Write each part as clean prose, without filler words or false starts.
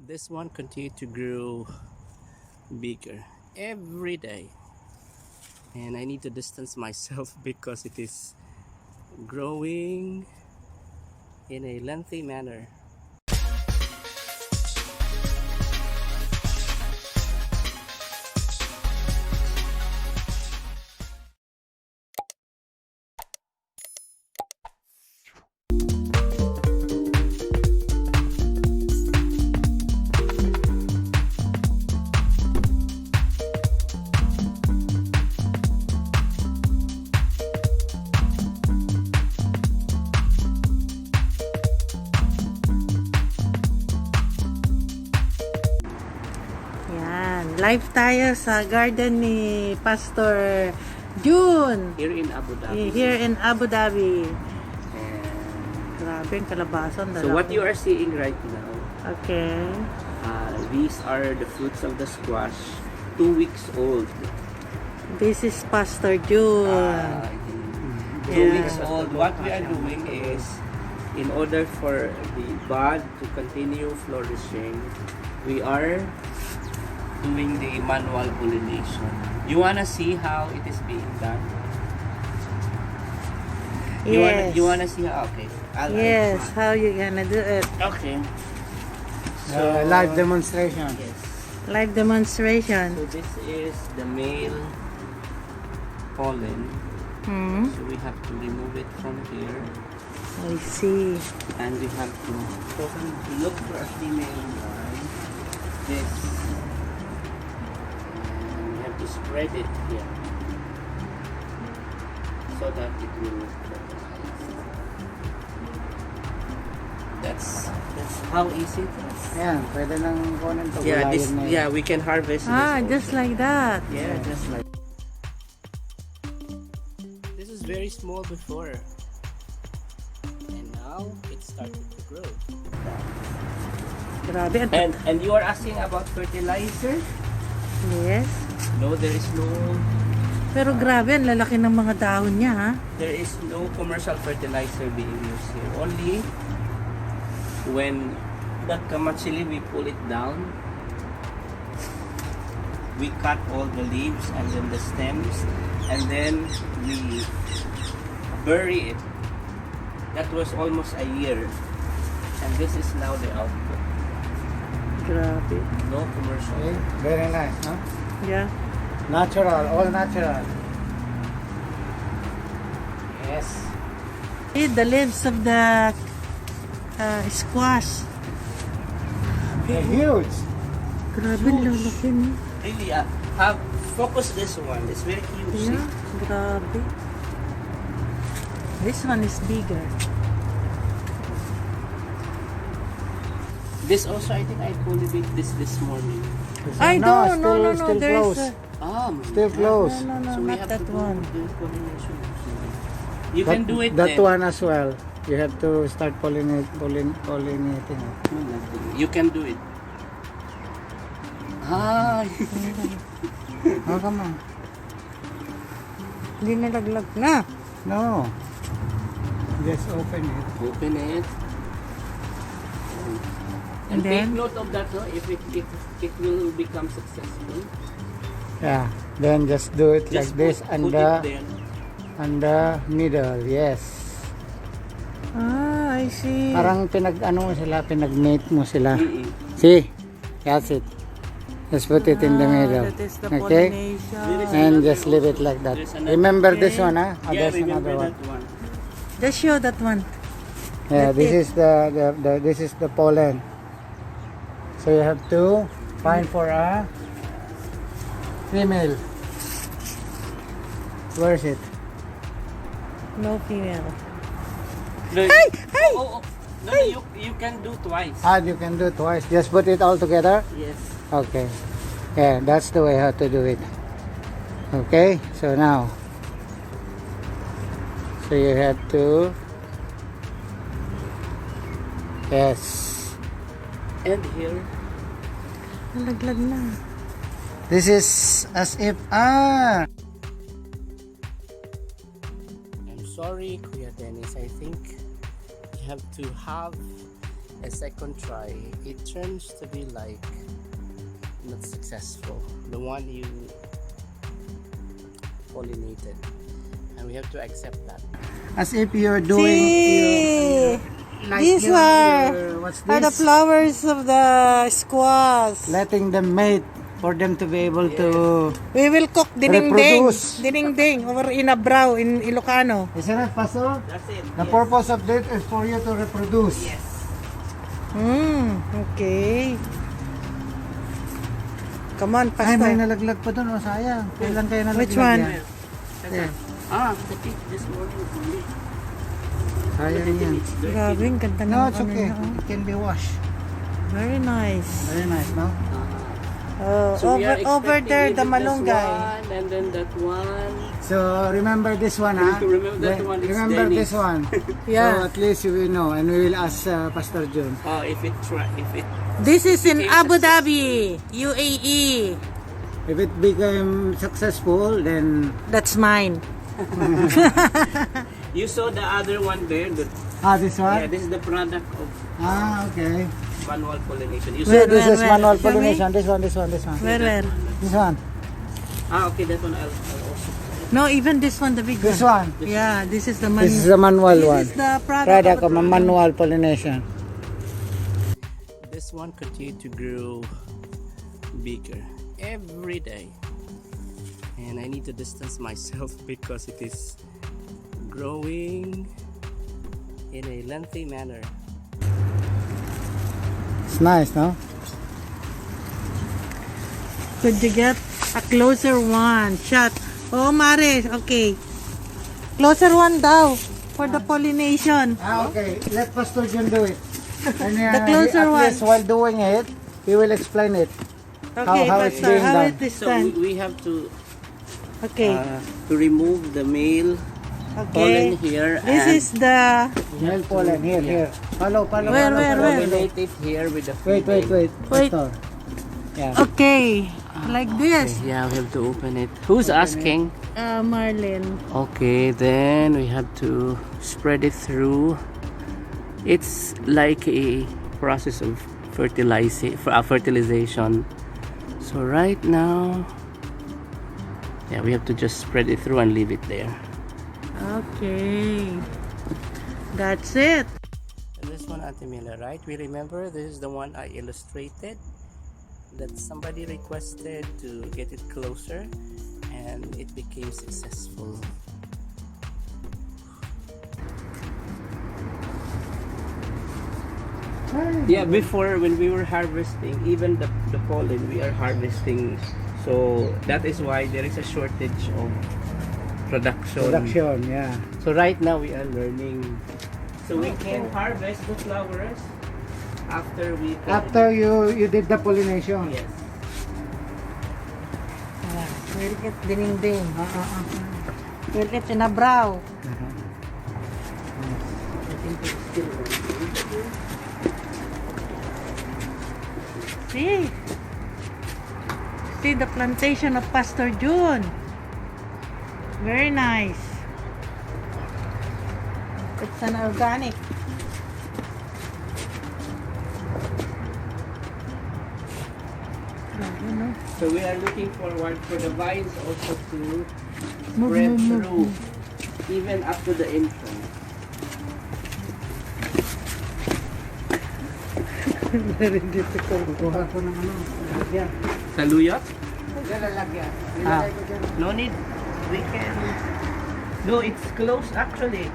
this one continue to grow bigger every day, and I need to distance myself because it is growing in a lengthy manner. Live tayo sa garden ni Pastor June. Here in Abu Dhabi. Here in Abu Dhabi. And Grabe ang kalabasan. so what you are seeing right now, Okay. these are the fruits of the squash, 2 weeks old. This is Pastor June. 2 Yeah. weeks old. What we are doing is, in order for the bud to continue flourishing, we are doing the manual pollination. You wanna see how it is being done? You wanna see how? Okay. Yes, how you gonna do it? Okay. So Live demonstration. yes. Live demonstration. So this is the male pollen. Hmm. So we have to remove it from here, I see. and we have to look for a female one. This. Spread it here so that it will that's how easy it is. Ayan, pwede nang kunin to. Yeah, this Gulayan na yeah, we can harvest Ah, this just also. like that. Yeah, just like this is very small before, and now it started to grow. Grabe. And you are asking about fertilizer? Yes. No, there is no Pero grabe, ang lalaki ng mga dahon niya, ha? There is no commercial fertilizer being used here. Only when that kamachili, we pull it down, we cut all the leaves and then the stems, and then we bury it. That was almost a year, and this is now the output. Grabe. No commercial. Okay, very nice, no? Yeah. Natural, all natural. Yes. See the leaves of the squash. They're huge. Grabe, lalaki niya. Really, have focus this one. It's very huge. see? Yeah, grabe. This one is bigger. This also, I think I cultivate this morning. Ay, no, no, still there's close. Still close. No, So we not have that to one. do pollination. You can do it That then. one as well. You have to start pollinating. You can do it. Ah, Oh, come on. Hindi nalaglag na. No. Just open it. open it. And And take then? note of that, no? If it will become successful. Yeah. Then just do it Just like this put and it there. the middle. Yes. Ah, I see. Parang pinag-ano mo sila, pinag-mate mo sila. Mm-mm. See? That's it. Just put it in the middle. That is the Okay? pollination. And just leave it like that. There's another- Remember this Okay. one, huh? Oh, Yeah, there's remember another one. that one. Just show that one. Yeah, That's this it. is this is the pollen. So you have to find for a female. Where is it? No female. No, Hey! Hey! Oh, no, you can do twice. Ah, you can do twice. Just put it all together. Yes. Okay. Yeah, that's the way how to do it. Okay. So now, so you have to. Yes. And here. Nalaglag na. This is as if I'm sorry, Kuya Dennis. I think you have to have a second try, it turns to be like not successful. The one you pollinated, and we have to accept that. As if you're doing See, like these what's are the this? flowers of the squash. Letting them mate for them to be able to We will cook dinengdeng. reproduce. Dinengdeng or inabraw in Ilocano. Isn't it, Pastor? That's it. The purpose of this is for you to reproduce. Yes. Okay. Come on, Ay, may Pastor. nalaglag pa doon. O, sayang. Kailan kayo nalaglag Which one? yan? Yeah. The peak this morning only. Sayang yan. Grabe, ang ganda ng No, it's ano okay. niya, oh. It can be washed. Very nice. Very nice, no? Oh, So we are over there, expecting the this malunggay. one, and then that one. So, remember this one, ha? To remember that one, it's Remember Dennis. this one. Yeah. So, at least you will know. And we will ask Pastor June. If it This is in became Abu successful. Dhabi, UAE. If it became successful, then... That's mine. You saw the other one there. This one? Yeah, this is the product of Okay. manual pollination. You Where, saw This is where? manual Show me. pollination. This one, this one, this one. Where? This one. okay, that one I'll also. No, even this one, the big This one. one. Yeah, this is the This is the manual one. This is the Product of a manual pollination. This one continued to grow bigger every day, and I need to distance myself because it is growing in a lengthy manner. It's nice, no? Could you get a closer one shot? Oh, Mare, okay. Closer one daw for the pollination. Okay. Let Pastor June do it. And The closer at one. least while doing it, he will explain it. Okay, how it's Pastor, being how done. it is So done? we have to Okay, remove the male pollen okay. here This and is the... Male pollen. Here. Follow. Where? pollinate it here with the Wait. female. Wait. Pastor. Yeah. Okay, like this. Yeah, we have to open it. Who's asking? Marlene. Okay, then we have to spread it through. It's like a process of fertilization. So right now, yeah, we have to just spread it through and leave it there. Okay. That's it. And this one, Ate Mila, right? We remember this is the one I illustrated that somebody requested to get it closer, and it became successful. Yeah, before when we were harvesting, even the pollen we are harvesting, so that is why there is a shortage of production. Yeah. So right now we are learning. So we can harvest the flowers after we After you did the pollination. Yes. We'll get ding. We'll get inabraw. See? See the plantation of Pastor June. Very nice. It's an organic. Grabe, no? So we are looking forward for the vines also to Move, spread move, move, through even up to the entrance. Very difficult. Kuha ko ng ano. Lagyan. Saluyot? Yan, lalagyan. Ah. Ilalagay ko dyan. No need. We can. No, it's closed actually.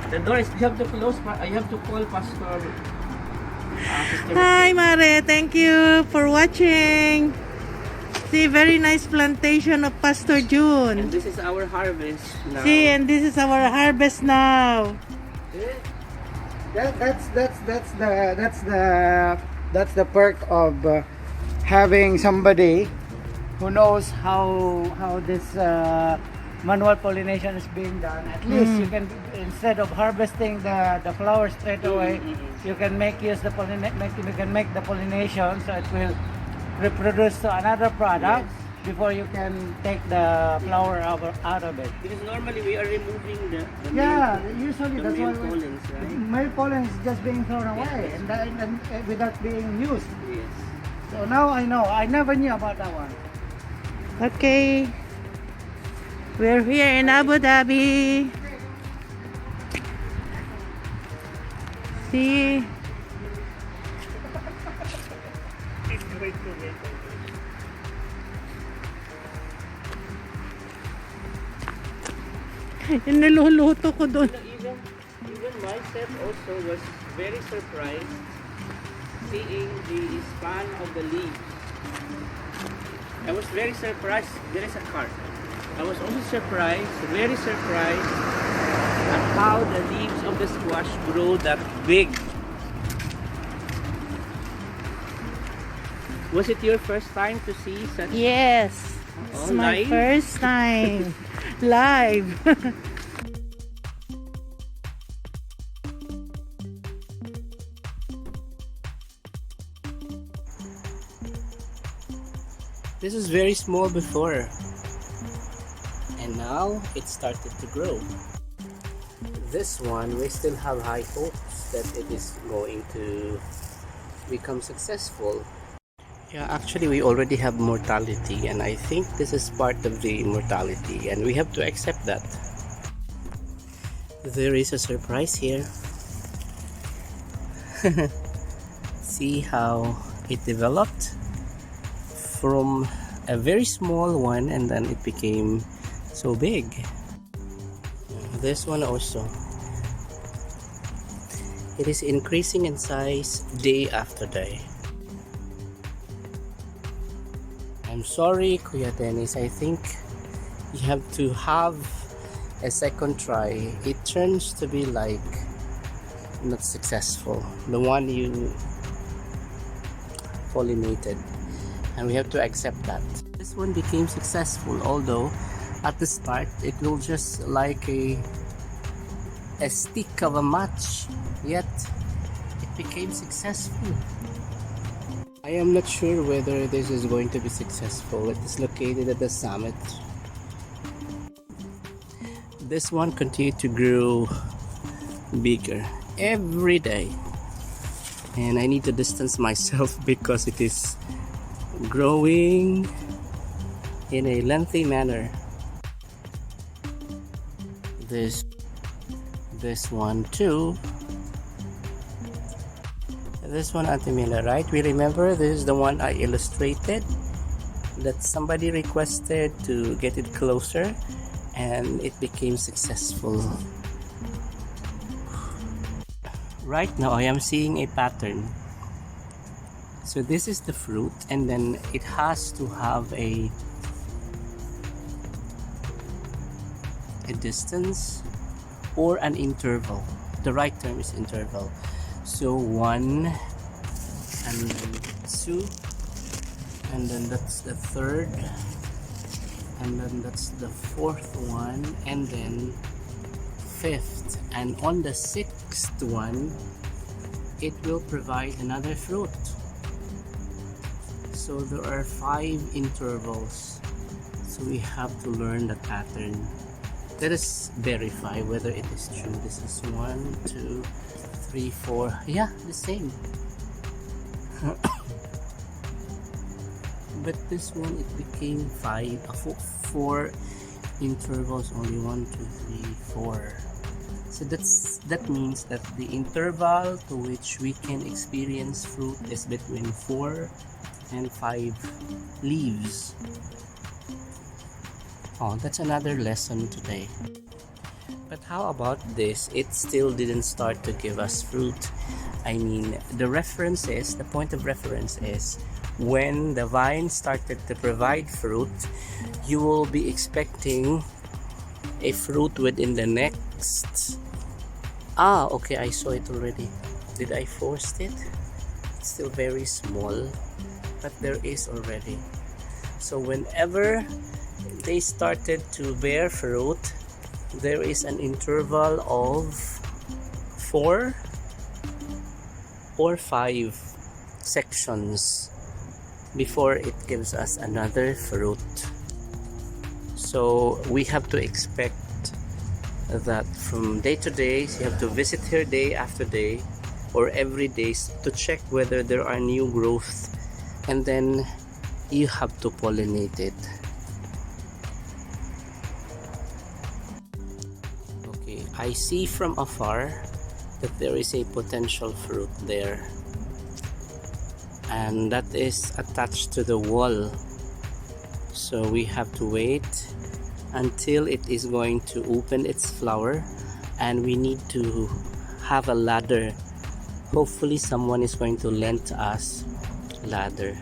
The door is. You have to close. You have to call Pastor. Sister Hi, Mare. Thank you for watching. See, very nice plantation of Pastor And June. this is our harvest now. See, and this is our harvest now. That's the perk of having somebody who knows how this manual pollination is being done. At least you can, instead of harvesting the flowers straight away, you can make the pollination so it will reproduce to another product, before you can take the flower out of it. Because normally we are removing the Yeah, male, usually the that's male why pollens, right? male pollen is just being thrown away and without being used. Yes. So now I know. I never knew about that one. Okay. We're here in Abu Dhabi. See? Yung niluluto ko doon. Even myself also was very surprised seeing the span of the leaves. I was very surprised. There is a cart. I was also surprised, very surprised at how the leaves of the squash grow that big. Was it your first time to see such? Yes. It's Oh, my live? first time. Live. This is very small before, and now it started to grow. This one, we still have high hopes that it is going to become successful. Yeah, actually we already have mortality, and I think this is part of the mortality, and we have to accept that. There is a surprise here. See how it developed from a very small one, and then it became so big. This one also, it is increasing in size day after day. I'm sorry, Kuya Dennis, I think you have to have a second try. It turns to be like not successful, the one you pollinated, and we have to accept that. This one became successful, although at the start it will just like a stick of a match, yet it became successful. I am not sure whether this is going to be successful. It is located at the summit. This one continued to grow bigger every day, and I need to distance myself because it is growing in a lengthy manner. This one too. This one, Auntie Mila, right? We remember this is the one I illustrated that somebody requested to get it closer, and it became successful. Right now I am seeing a pattern. So this is the fruit, and then it has to have a distance or an interval. The right term is interval. So 1, and then 2, and then that's the third, and then that's the fourth one, and then fifth, and on the sixth one it will provide another fruit. So there are 5 intervals, so we have to learn the pattern. Let us verify whether it is true. This is 1, 2, 3, 4. Yeah, the same. But this one, it became 4 intervals, only 1, 2, 3, 4. So that means that the interval to which we can experience fruit is between 4 and 5 leaves. Oh, that's another lesson today. But how about this? It still didn't start to give us fruit. I mean, the point of reference is when the vine started to provide fruit, you will be expecting a fruit within the next. Okay, I saw it already. Did I force it? It's still very small, but there is already. So whenever they started to bear fruit, there is an interval of 4 or 5 sections. before it gives us another fruit. So we have to expect that from day to day, you have to visit here day after day or every day to check whether there are new growth, and then you have to pollinate it. Okay, I see from afar that there is a potential fruit there, and that is attached to the wall, so we have to wait until it is going to open its flower, and we need to have a ladder. Hopefully someone is going to lend us ladder.